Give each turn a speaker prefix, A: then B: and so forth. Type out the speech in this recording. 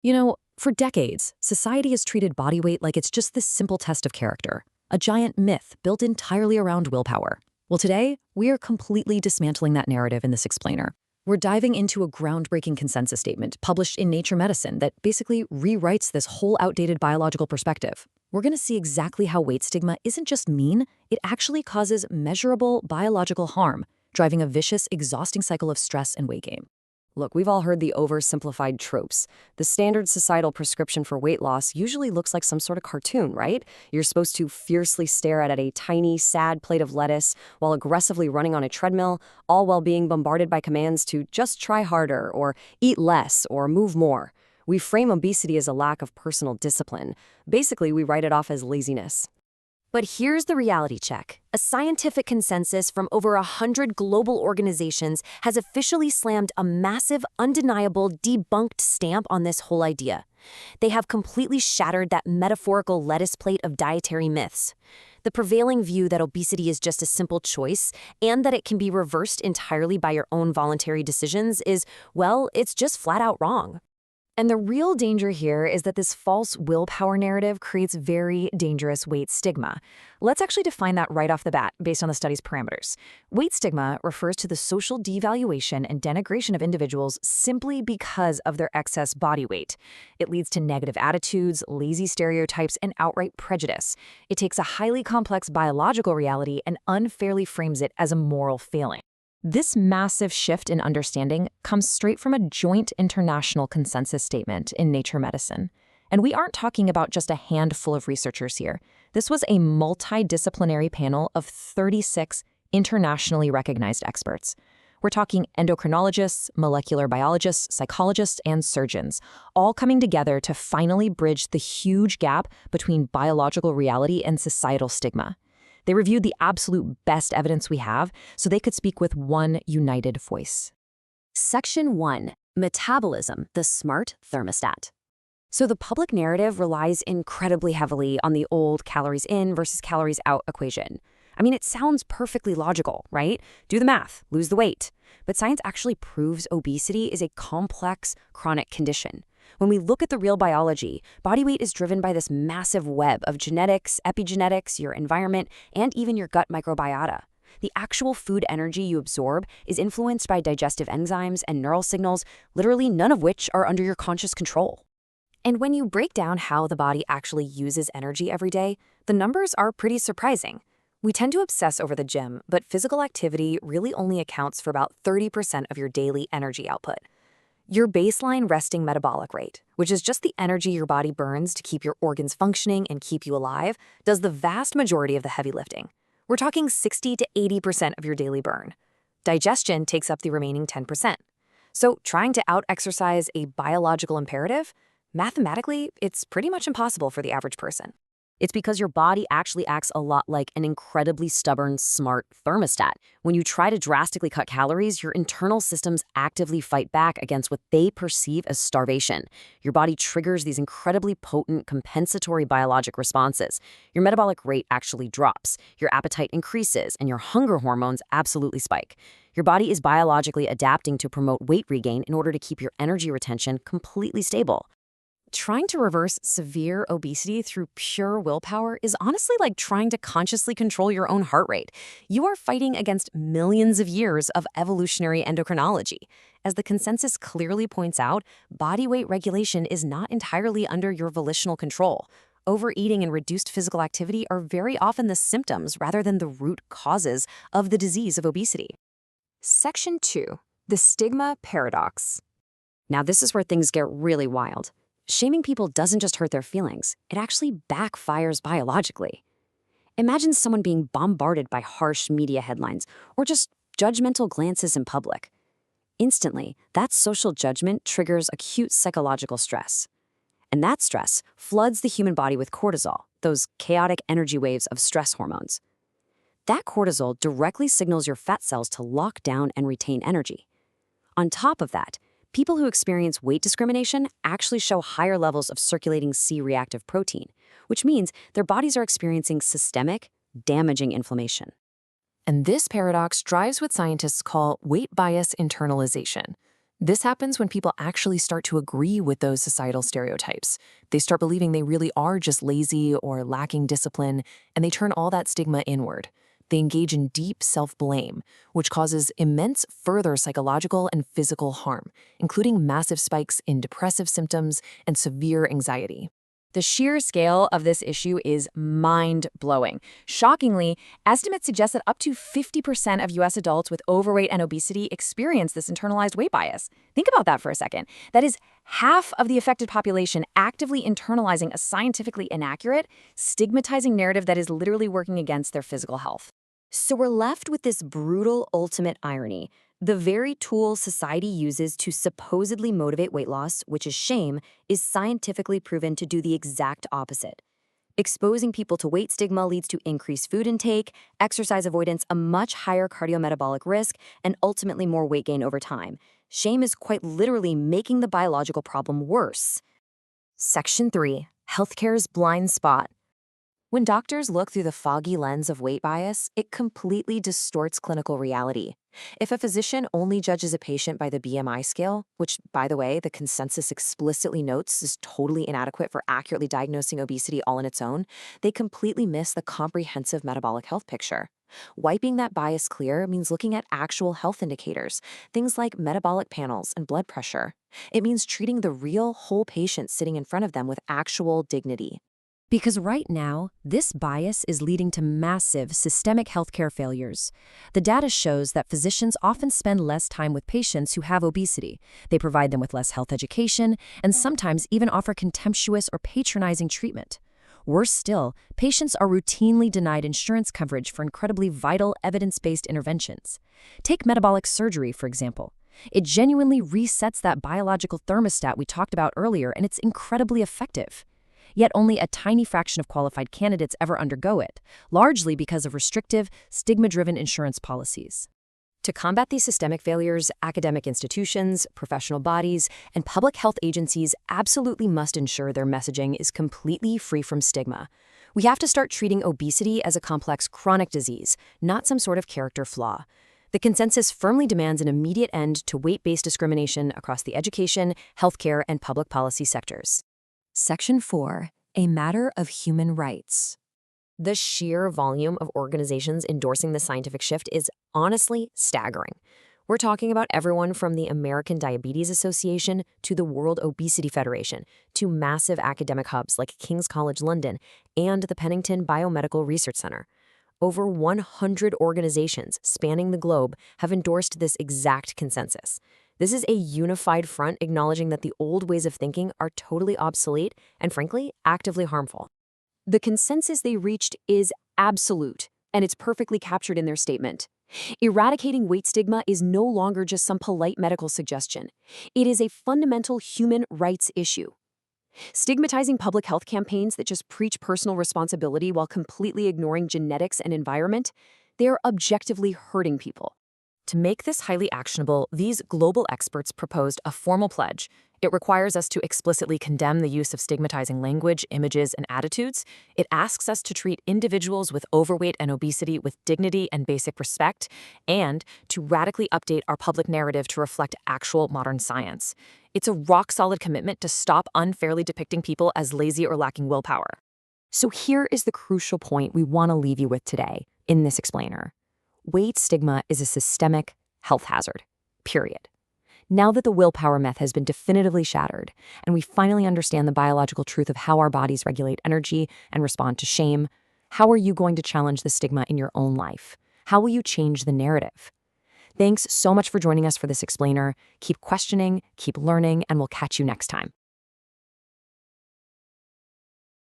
A: For decades, society has treated body weight like it's just this simple test of character, a giant myth built entirely around willpower. Well, today, we are completely dismantling that narrative in this explainer. We're diving into a groundbreaking consensus statement published in Nature Medicine that basically rewrites this whole outdated biological perspective. We're going to see exactly how weight stigma isn't just mean, it actually causes measurable biological harm, driving a vicious, exhausting cycle of stress and weight gain.
B: Look, we've all heard the oversimplified tropes. The standard societal prescription for weight loss usually looks like some sort of cartoon, right? You're supposed to fiercely stare at a tiny, sad plate of lettuce while aggressively running on a treadmill, all while being bombarded by commands to just try harder or eat less or move more. We frame obesity as a lack of personal discipline. Basically, we write it off as laziness.
C: But here's the reality check. A scientific consensus from over 100 global organizations has officially slammed a massive, undeniable, debunked stamp on this whole idea. They have completely shattered that metaphorical lettuce plate of dietary myths. The prevailing view that obesity is just a simple choice and that it can be reversed entirely by your own voluntary decisions is, well, it's just flat out wrong. And the real danger here is that this false willpower narrative creates very dangerous weight stigma. Let's actually define that right off the bat based on the study's parameters. Weight stigma refers to the social devaluation and denigration of individuals simply because of their excess body weight. It leads to negative attitudes, lazy stereotypes, and outright prejudice. It takes a highly complex biological reality and unfairly frames it as a moral failing. This massive shift in understanding comes straight from a joint international consensus statement in Nature Medicine. And we aren't talking about just a handful of researchers here. This was a multidisciplinary panel of 36 internationally recognized experts. We're talking endocrinologists, molecular biologists, psychologists, and surgeons, all coming together to finally bridge the huge gap between biological reality and societal stigma. They reviewed the absolute best evidence we have so they could speak with one united voice. Section 1. Metabolism, the smart thermostat. So the public narrative relies incredibly heavily on the old calories in versus calories out equation. I mean, it sounds perfectly logical, right? Do the math, lose the weight. But science actually proves obesity is a complex, chronic condition. When we look at the real biology, body weight is driven by this massive web of genetics, epigenetics, your environment, and even your gut microbiota. The actual food energy you absorb is influenced by digestive enzymes and neural signals, literally none of which are under your conscious control. And when you break down how the body actually uses energy every day, the numbers are pretty surprising. We tend to obsess over the gym, but physical activity really only accounts for about 30% of your daily energy output. Your baseline resting metabolic rate, which is just the energy your body burns to keep your organs functioning and keep you alive, does the vast majority of the heavy lifting. We're talking 60 to 80% of your daily burn. Digestion takes up the remaining 10%. So trying to out-exercise a biological imperative, mathematically, it's pretty much impossible for the average person. It's because your body actually acts a lot like an incredibly stubborn, smart thermostat. When you try to drastically cut calories, your internal systems actively fight back against what they perceive as starvation. Your body triggers these incredibly potent compensatory biologic responses. Your metabolic rate actually drops, your appetite increases, and your hunger hormones absolutely spike. Your body is biologically adapting to promote weight regain in order to keep your energy retention completely stable. Trying to reverse severe obesity through pure willpower is honestly like trying to consciously control your own heart rate. You are fighting against millions of years of evolutionary endocrinology. As the consensus clearly points out, body weight regulation is not entirely under your volitional control. Overeating and reduced physical activity are very often the symptoms rather than the root causes of the disease of obesity.
B: Section 2. The Stigma Paradox. Now this is where things get really wild. Shaming people doesn't just hurt their feelings, it actually backfires biologically. Imagine someone being bombarded by harsh media headlines or just judgmental glances in public. Instantly, that social judgment triggers acute psychological stress. And that stress floods the human body with cortisol, those chaotic energy waves of stress hormones. That cortisol directly signals your fat cells to lock down and retain energy. On top of that, people who experience weight discrimination actually show higher levels of circulating C-reactive protein, which means their bodies are experiencing systemic, damaging inflammation.
A: And this paradox drives what scientists call weight bias internalization. This happens when people actually start to agree with those societal stereotypes. They start believing they really are just lazy or lacking discipline, and they turn all that stigma inward. They engage in deep self-blame, which causes immense further psychological and physical harm, including massive spikes in depressive symptoms and severe anxiety.
B: The sheer scale of this issue is mind-blowing. Shockingly, estimates suggest that up to 50% of U.S. adults with overweight and obesity experience this internalized weight bias. Think about that for a second. That is half of the affected population actively internalizing a scientifically inaccurate, stigmatizing narrative that is literally working against their physical health.
C: So we're left with this brutal ultimate irony. The very tool society uses to supposedly motivate weight loss, which is shame, is scientifically proven to do the exact opposite. Exposing people to weight stigma leads to increased food intake, exercise avoidance, a much higher cardiometabolic risk, and ultimately more weight gain over time. Shame is quite literally making the biological problem worse. Section 3. Healthcare's blind spot. When doctors look through the foggy lens of weight bias, it completely distorts clinical reality. If a physician only judges a patient by the BMI scale, which, by the way, the consensus explicitly notes is totally inadequate for accurately diagnosing obesity all on its own, they completely miss the comprehensive metabolic health picture. Wiping that bias clear means looking at actual health indicators, things like metabolic panels and blood pressure. It means treating the real, whole patient sitting in front of them with actual dignity.
A: Because right now, this bias is leading to massive systemic healthcare failures. The data shows that physicians often spend less time with patients who have obesity. They provide them with less health education and sometimes even offer contemptuous or patronizing treatment. Worse still, patients are routinely denied insurance coverage for incredibly vital evidence-based interventions. Take metabolic surgery, for example. It genuinely resets that biological thermostat we talked about earlier, and it's incredibly effective. Yet only a tiny fraction of qualified candidates ever undergo it, largely because of restrictive, stigma-driven insurance policies.
C: To combat these systemic failures, academic institutions, professional bodies, and public health agencies absolutely must ensure their messaging is completely free from stigma. We have to start treating obesity as a complex chronic disease, not some sort of character flaw. The consensus firmly demands an immediate end to weight-based discrimination across the education, healthcare, and public policy sectors.
A: Section 4. A matter of human rights.
C: The sheer volume of organizations endorsing the scientific shift is honestly staggering. We're talking about everyone from the American Diabetes Association to the World Obesity Federation to massive academic hubs like King's College London and the Pennington Biomedical Research Center. Over 100 organizations spanning the globe have endorsed this exact consensus. This is a unified front acknowledging that the old ways of thinking are totally obsolete and, frankly, actively harmful. The consensus they reached is absolute, and it's perfectly captured in their statement. Eradicating weight stigma is no longer just some polite medical suggestion. It is a fundamental human rights issue. Stigmatizing public health campaigns that just preach personal responsibility while completely ignoring genetics and environment, they are objectively hurting people. To make this highly actionable, these global experts proposed a formal pledge. It requires us to explicitly condemn the use of stigmatizing language, images, and attitudes. It asks us to treat individuals with overweight and obesity with dignity and basic respect, and to radically update our public narrative to reflect actual modern science. It's a rock-solid commitment to stop unfairly depicting people as lazy or lacking willpower. So here is the crucial point we want to leave you with today in this explainer. Weight stigma is a systemic health hazard, period. Now that the willpower myth has been definitively shattered, and we finally understand the biological truth of how our bodies regulate energy and respond to shame, how are you going to challenge the stigma in your own life? How will you change the narrative? Thanks so much for joining us for this explainer. Keep questioning, keep learning, and we'll catch you next time.